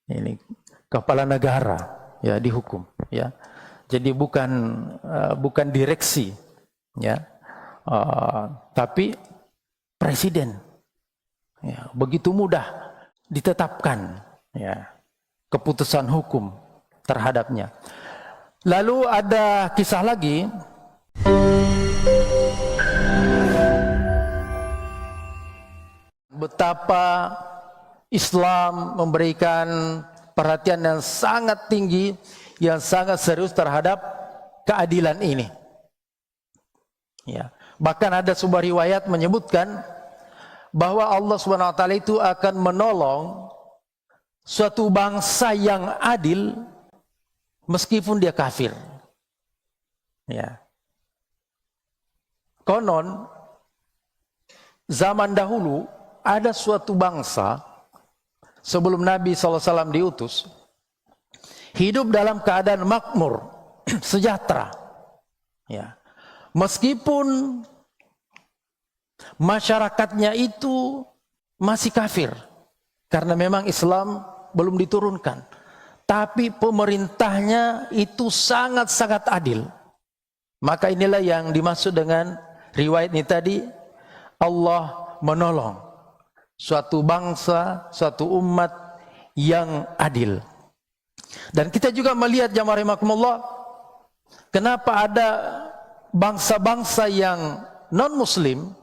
Ini kepala negara ya dihukum ya. Jadi bukan direksi ya. Tapi presiden ya, begitu mudah ditetapkan ya keputusan hukum terhadapnya. Lalu ada kisah lagi betapa Islam memberikan perhatian yang sangat tinggi, yang sangat serius terhadap keadilan ini. Ya. Bahkan ada sebuah riwayat menyebutkan bahwa Allah SWT itu akan menolong suatu bangsa yang adil meskipun dia kafir. Ya. Konon zaman dahulu ada suatu bangsa sebelum Nabi SAW diutus hidup dalam keadaan makmur, sejahtera. Ya. Meskipun masyarakatnya itu masih kafir karena memang Islam belum diturunkan, tapi pemerintahnya itu sangat-sangat adil. Maka inilah yang dimaksud dengan riwayat ini tadi, Allah menolong suatu bangsa, suatu umat yang adil. Dan kita juga melihat jamaah rahimakumullah, kenapa ada bangsa-bangsa yang non-muslim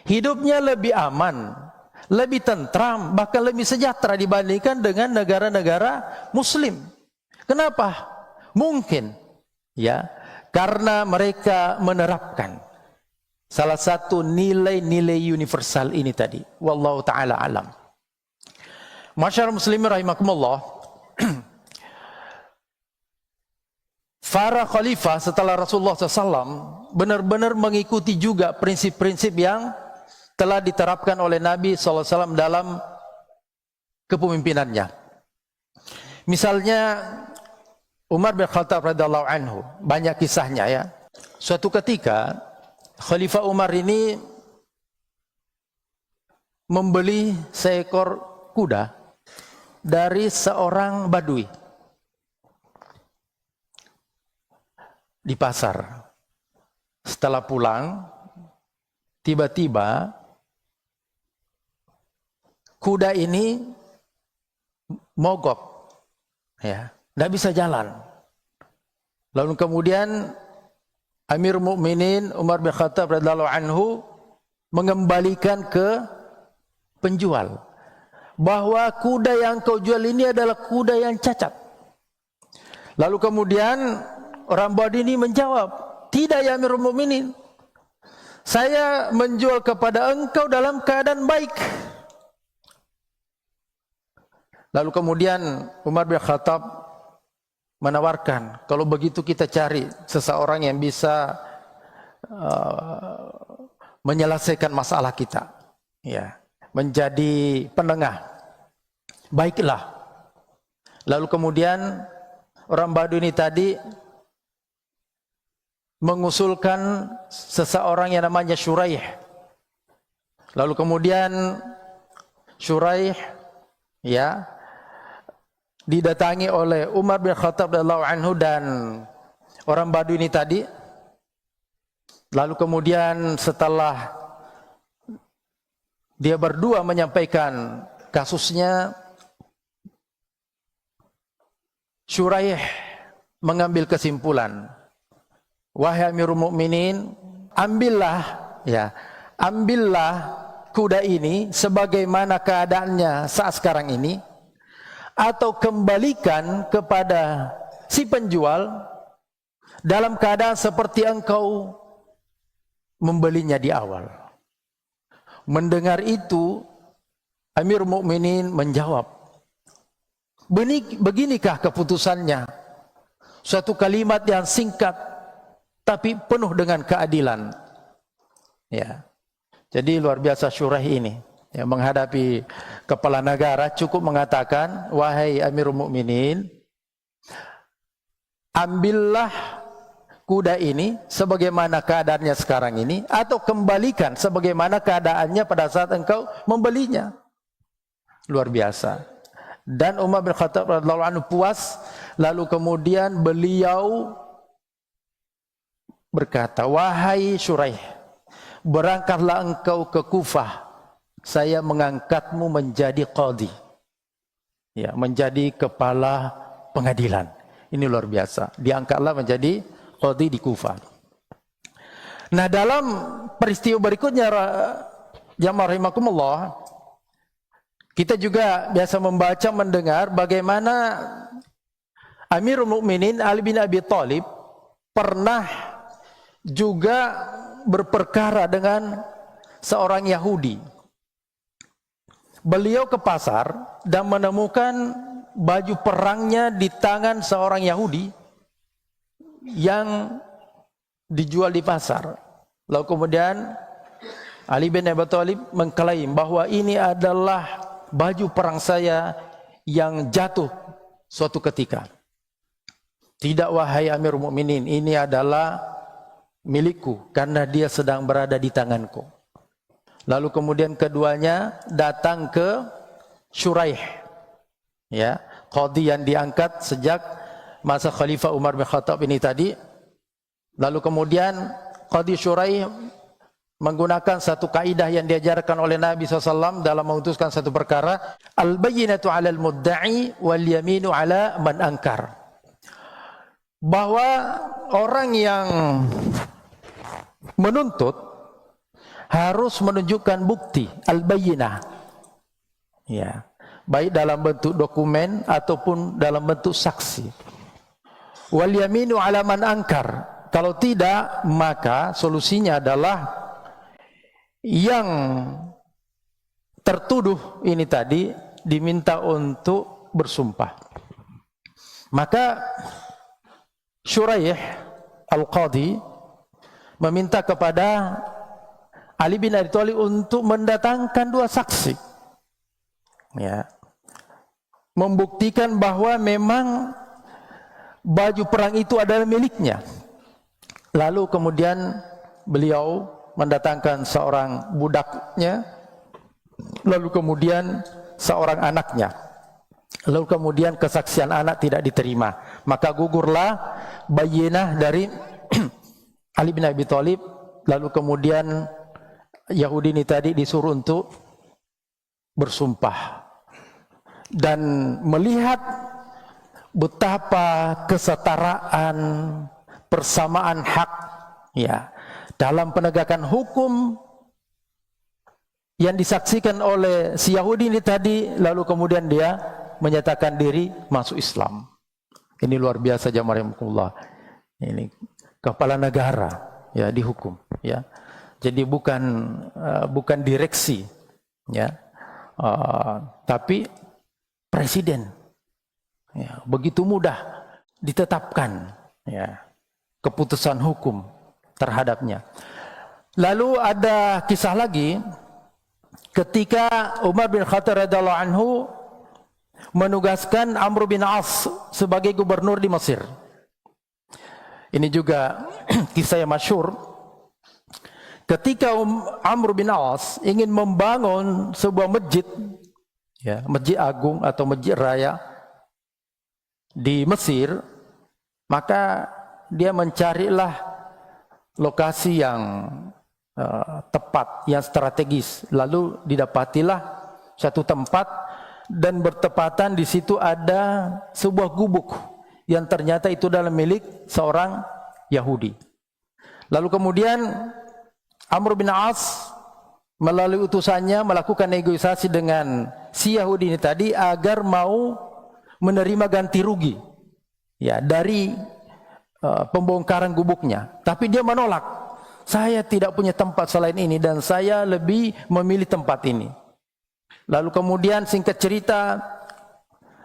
hidupnya lebih aman, lebih tentram, bahkan lebih sejahtera dibandingkan dengan negara-negara muslim. Kenapa? Mungkin ya karena mereka menerapkan salah satu nilai-nilai universal ini tadi. Wallahu ta'ala alam. Masyarakat muslimin rahimakumullah, para khalifah setelah Rasulullah SAW benar-benar mengikuti juga prinsip-prinsip yang telah diterapkan oleh Nabi SAW dalam kepemimpinannya. Misalnya Umar bin Khattab radhiyallahu anhu, banyak kisahnya ya. Suatu ketika Khalifah Umar ini membeli seekor kuda dari seorang badui di pasar. Setelah pulang, tiba-tiba kuda ini mogok, ya, tidak bisa jalan. Lalu kemudian Amir Mukminin Umar bin Khattab radhiyallahu anhu mengembalikan ke penjual bahwa kuda yang kau jual ini adalah kuda yang cacat. Lalu kemudian orang badui ini menjawab, tidak ya Amirul Mukminin, saya menjual kepada engkau dalam keadaan baik. Lalu kemudian Umar bin Khattab menawarkan, kalau begitu kita cari seseorang yang bisa menyelesaikan masalah kita, ya, menjadi penengah. Baiklah. Lalu kemudian orang Badui ini tadi mengusulkan seseorang yang namanya Syuraih. Lalu kemudian Syuraih, ya, didatangi oleh Umar bin Khattab radhiyallahu anhu dan orang Badui ini tadi. Lalu kemudian setelah dia berdua menyampaikan kasusnya, Syuraih mengambil kesimpulan, wahai Amirul Mukminin, ambillah kuda ini sebagaimana keadaannya saat sekarang ini, atau kembalikan kepada si penjual dalam keadaan seperti engkau membelinya di awal. Mendengar itu, Amir Mukminin menjawab, beginikah keputusannya? Suatu kalimat yang singkat tapi penuh dengan keadilan. Ya. Jadi luar biasa Syuraih ini. Ya, menghadapi kepala negara cukup mengatakan, wahai Amirul Mukminin, ambillah kuda ini sebagaimana keadaannya sekarang ini, atau kembalikan sebagaimana keadaannya pada saat engkau membelinya. Luar biasa. Dan Umar bin Khattab radhiyallahu anhu puas, lalu kemudian beliau berkata, "Wahai Syuraih, berangkatlah engkau ke Kufah. Saya mengangkatmu menjadi qadhi." Ya, menjadi kepala pengadilan. Ini luar biasa. Diangkatlah menjadi qadhi di Kufah. Nah, dalam peristiwa berikutnya jamaah rahimakumullah, kita juga biasa membaca mendengar bagaimana Amirul Mukminin Ali bin Abi Thalib pernah juga berperkara dengan seorang Yahudi. Beliau ke pasar dan menemukan baju perangnya di tangan seorang Yahudi yang dijual di pasar. Lalu kemudian Ali bin Abi Thalib mengklaim bahwa ini adalah baju perang saya yang jatuh suatu ketika. Tidak, wahai Amirul Mukminin, ini adalah milikku karena dia sedang berada di tanganku. Lalu kemudian keduanya datang ke Syuraih, ya, qadhi yang diangkat sejak masa Khalifah Umar bin Khattab ini tadi. Lalu kemudian qadhi Syuraih menggunakan satu kaidah yang diajarkan oleh Nabi SAW dalam memutuskan satu perkara, al-bayyinatu 'alal mudda'i wal yaminu 'ala man ankar. Bahwa orang yang menuntut harus menunjukkan bukti, al-bayyinah. Ya, baik dalam bentuk dokumen ataupun dalam bentuk saksi. Wal yaminu 'ala man ankar. Kalau tidak, maka solusinya adalah yang tertuduh ini tadi diminta untuk bersumpah. Maka Syuraih al-Qadhi meminta kepada Ali bin Abi Thalib untuk mendatangkan dua saksi, ya, membuktikan bahwa memang baju perang itu adalah miliknya. Lalu kemudian beliau mendatangkan seorang budaknya, lalu kemudian seorang anaknya, lalu kemudian kesaksian anak tidak diterima, maka gugurlah bayyinah dari Ali bin Abi Thalib. Lalu kemudian Yahudi ini tadi disuruh untuk bersumpah dan melihat betapa kesetaraan, persamaan hak, ya, dalam penegakan hukum yang disaksikan oleh si Yahudi ini tadi. Lalu kemudian dia menyatakan diri masuk Islam. Ini luar biasa jamaah rahimakumullah. Ini kepala negara, ya, dihukum, ya. Jadi bukan direksi, ya, tapi presiden, ya, begitu mudah ditetapkan, ya, keputusan hukum terhadapnya. Lalu ada kisah lagi ketika Umar bin Khattab radhiyallahu anhu menugaskan Amr bin As sebagai gubernur di Mesir. Ini juga kisah yang masyhur. Ketika Amr bin As ingin membangun sebuah masjid, ya, masjid agung atau masjid raya di Mesir, maka dia mencarilah lokasi yang tepat, yang strategis. Lalu didapatilah satu tempat dan bertepatan di situ ada sebuah gubuk yang ternyata itu adalah milik seorang Yahudi. Lalu kemudian Amr bin As melalui utusannya melakukan negosiasi dengan si Yahudi ini tadi agar mau menerima ganti rugi, ya, dari pembongkaran gubuknya. Tapi dia menolak. Saya tidak punya tempat selain ini dan saya lebih memilih tempat ini. Lalu kemudian singkat cerita,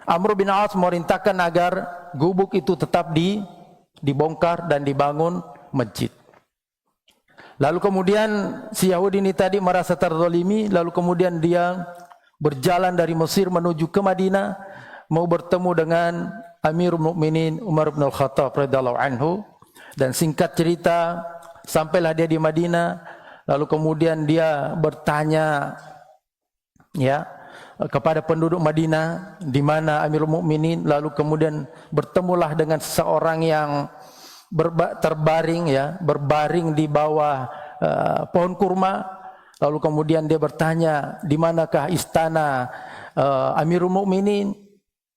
Amr bin As memerintahkan agar gubuk itu tetap dibongkar dan dibangun masjid. Lalu kemudian si Yahudi ini tadi merasa terzalimi, lalu kemudian dia berjalan dari Mesir menuju ke Madinah, mau bertemu dengan Amirul Mukminin Umar bin Khattab radhiyallahu anhu. Dan singkat cerita, sampailah dia di Madinah. Lalu kemudian dia bertanya, ya, kepada penduduk Madinah, di mana Amirul Mukminin lalu kemudian bertemulah dengan seseorang yang terbaring ya, berbaring di bawah pohon kurma. Lalu kemudian dia bertanya, di manakah istana Amirul Mukminin?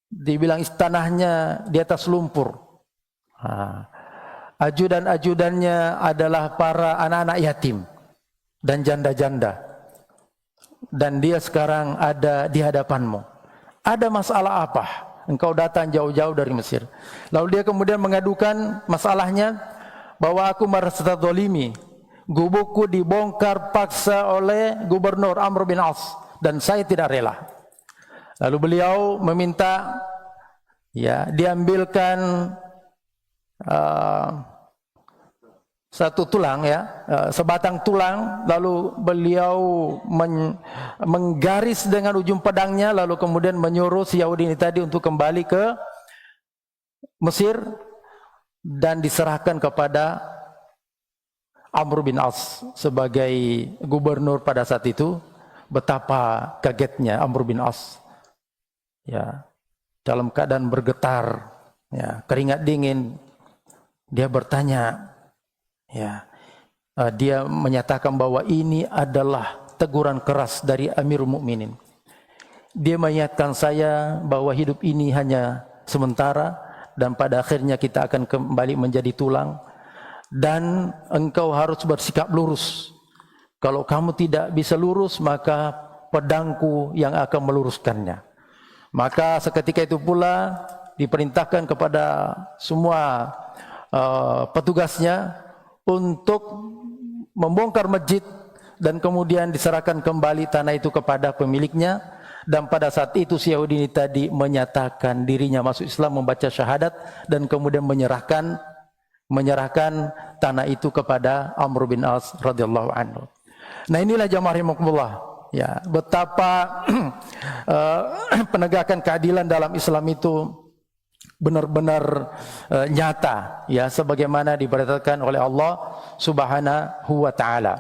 Dibilang istanahnya di atas lumpur. Ajudan-ajudannya adalah para anak-anak yatim dan janda-janda. Dan dia sekarang ada di hadapanmu. Ada masalah apa? Engkau datang jauh-jauh dari Mesir. Lalu dia kemudian mengadukan masalahnya bahwa aku merasa terzalimi. Gubukku dibongkar paksa oleh Gubernur Amr bin As dan saya tidak rela. Lalu beliau meminta ya diambilkan satu tulang ya, sebatang tulang, lalu beliau menggaris dengan ujung pedangnya, lalu kemudian menyuruh si Yahudi ini tadi untuk kembali ke Mesir dan diserahkan kepada Amr bin As sebagai gubernur pada saat itu. Betapa kagetnya Amr bin As ya, dalam keadaan bergetar ya, keringat dingin, dia bertanya ya, dia menyatakan bahwa ini adalah teguran keras dari Amirul Mukminin. Dia mengingatkan saya bahwa hidup ini hanya sementara dan pada akhirnya kita akan kembali menjadi tulang, dan engkau harus bersikap lurus. Kalau kamu tidak bisa lurus, maka pedangku yang akan meluruskannya. Maka seketika itu pula diperintahkan kepada semua petugasnya untuk membongkar masjid dan kemudian diserahkan kembali tanah itu kepada pemiliknya. Dan pada saat itu si Yahudi ini tadi menyatakan dirinya masuk Islam, membaca syahadat, dan kemudian menyerahkan tanah itu kepada Amr bin As radhiyallahu anhu. Nah, inilah jamaah rahimakumullah ya, betapa penegakan keadilan dalam Islam itu benar-benar nyata ya, sebagaimana diperintahkan oleh Allah Subhanahu wa taala.